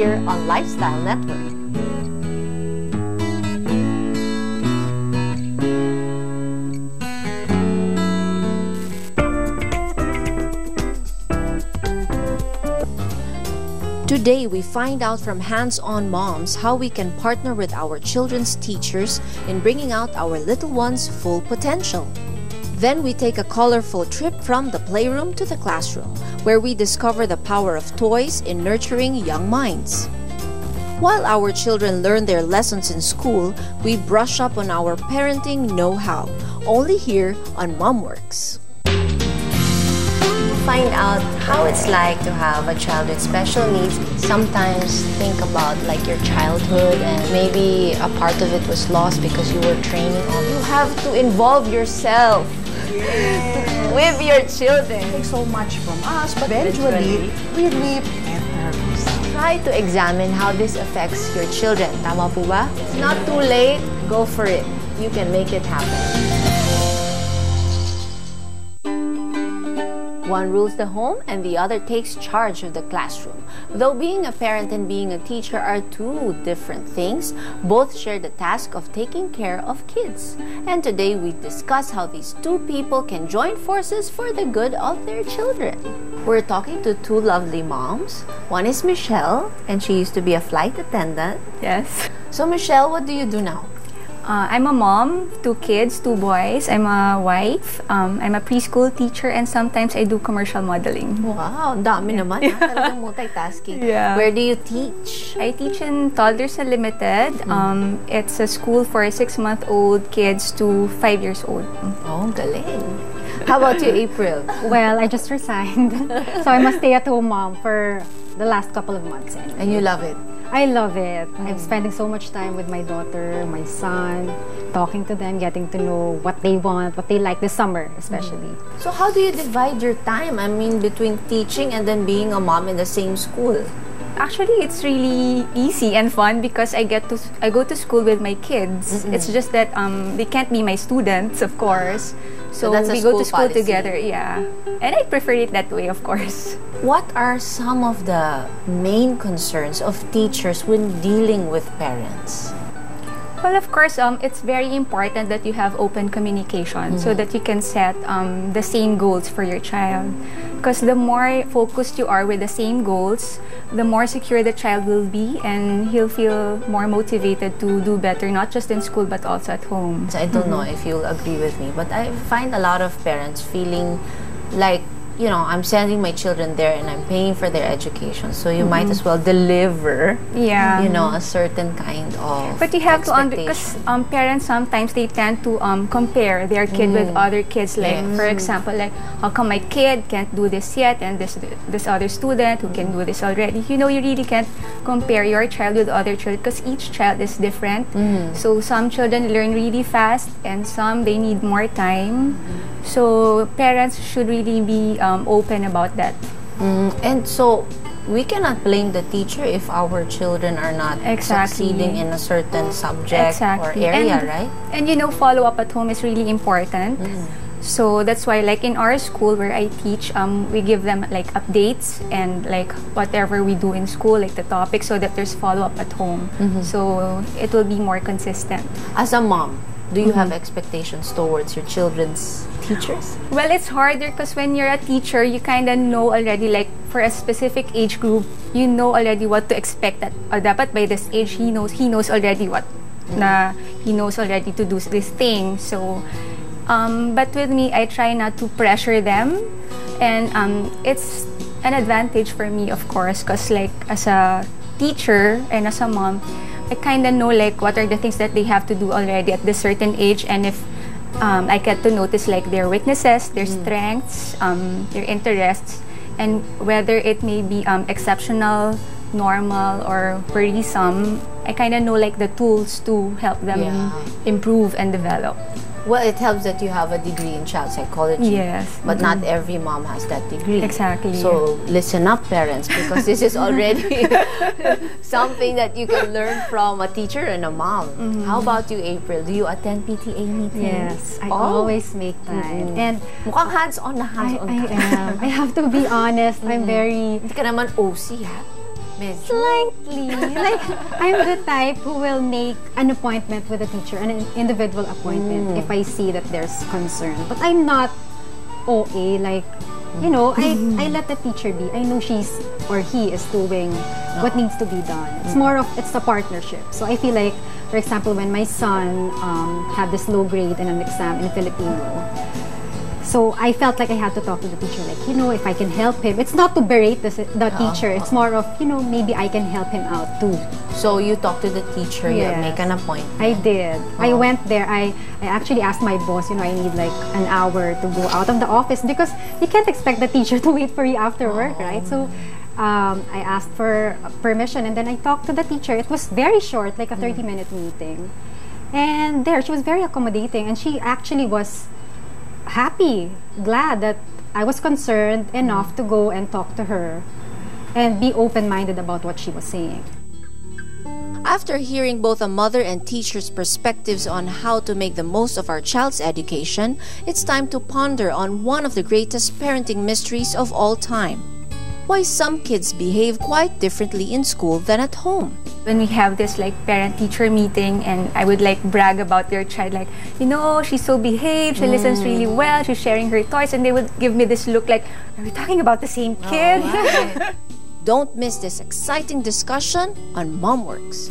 here on Lifestyle Network. Today, we find out from hands-on moms how we can partner with our children's teachers in bringing out our little ones' full potential. Then we take a colorful trip from the playroom to the classroom, where we discover the power of toys in nurturing young minds. While our children learn their lessons in school, we brush up on our parenting know-how, only here on MomWorks. Find out how it's like to have a child with special needs. Sometimes think about like your childhood and maybe a part of it was lost because you were training. You have to involve yourself with your children. Take so much from us, but eventually we reap better results. Try to examine how this affects your children. Tama po ba? It's not too late. Go for it. You can make it happen. One rules the home and the other takes charge of the classroom. Though being a parent and being a teacher are two different things, both share the task of taking care of kids. And today we discuss how these two people can join forces for the good of their children. We're talking to two lovely moms. One is Michelle, and she used to be a flight attendant. Yes. So Michelle, what do you do now? I'm a mom, 2 kids, 2 boys. I'm a wife. I'm a preschool teacher, and sometimes I do commercial modeling. Wow, dami naman. Talagang multitasking. Yeah. Where do you teach? I teach in Toddlers Unlimited. It's a school for 6-month-old kids to 5 years old. Oh, galing. How about you, April? Well, I just resigned. So I'm a stay-at-home mom for the last couple of months. And you love it? I love it. I'm spending so much time with my daughter, my son, talking to them, getting to know what they want, what they like this summer especially. So how do you divide your time? I mean, between teaching and then being a mom in the same school? Actually, it's really easy and fun because I go to school with my kids. It's just that they can't be my students, of course. So that's we go to school policy. together, yeah. And I prefer it that way, of course. What are some of the main concerns of teachers when dealing with parents? Well, of course, it's very important that you have open communication so that you can set the same goals for your child. Because the more focused you are with the same goals, the more secure the child will be, and he'll feel more motivated to do better, not just in school but also at home. So I don't know if you'll agree with me, but I find a lot of parents feeling like, you know, I'm sending my children there and I'm paying for their education, so you might as well deliver, you know, a certain kind of But you have to because parents sometimes they tend to compare their kid with other kids. Like for example, like how come my kid can't do this yet, and this other student who can do this already? You know, you really can't compare your child with other children because each child is different. So some children learn really fast, and some they need more time. So parents should really be open about that. And so we cannot blame the teacher if our children are not succeeding in a certain subject or area, right? And you know, follow-up at home is really important. So that's why, like in our school where I teach, we give them like updates and like whatever we do in school, like the topic, so that there's follow-up at home. So it will be more consistent. As a mom, do you have expectations towards your children's teachers? Well, it's harder because when you're a teacher, you kind of know already, like for a specific age group, you know already what to expect. That dapat by this age, he knows already what he knows already to do this thing. So, but with me, I try not to pressure them, and it's an advantage for me, of course, because like as a teacher and as a mom, I kind of know like what are the things that they have to do already at this certain age, and if I get to notice like their weaknesses, their strengths, their interests, and whether it may be exceptional, normal, or worrisome, I kind of know like the tools to help them improve and develop. Well, it helps that you have a degree in child psychology. Yes. But not every mom has that degree. Exactly. So listen up, parents, because this is already something that you can learn from a teacher and a mom. How about you, April? Do you attend PTA meetings? Yes, I always make time. And mukhang hands-on na hands-on I am. I have to be honest. I'm very... Hindi ka naman OC, ha? Slightly. Like, I'm the type who will make an appointment with a teacher, an individual appointment, if I see that there's concern. But I'm not OA, like, you know, I let the teacher be. I know she's or he is doing what needs to be done. It's more of, it's a partnership. So I feel like, for example, when my son had this low grade in an exam in Filipino, so I felt like I had to talk to the teacher, like, you know, if I can help him. It's not to berate the teacher. It's more of, you know, maybe I can help him out too. So you talked to the teacher, you make an appointment. I did. I went there. I actually asked my boss, you know, I need like an hour to go out of the office because you can't expect the teacher to wait for you after work, right? So I asked for permission and then I talked to the teacher. It was very short, like a 30-minute meeting. And there, she was very accommodating and she actually was happy, glad that I was concerned enough to go and talk to her and be open-minded about what she was saying. After hearing both a mother and teacher's perspectives on how to make the most of our child's education, it's time to ponder on one of the greatest parenting mysteries of all time. Why some kids behave quite differently in school than at home. When we have this like parent-teacher meeting and I would like brag about their child, like, you know, she's so behaved, she listens really well, she's sharing her toys, and they would give me this look like, are we talking about the same kid? Don't miss this exciting discussion on MomWorks.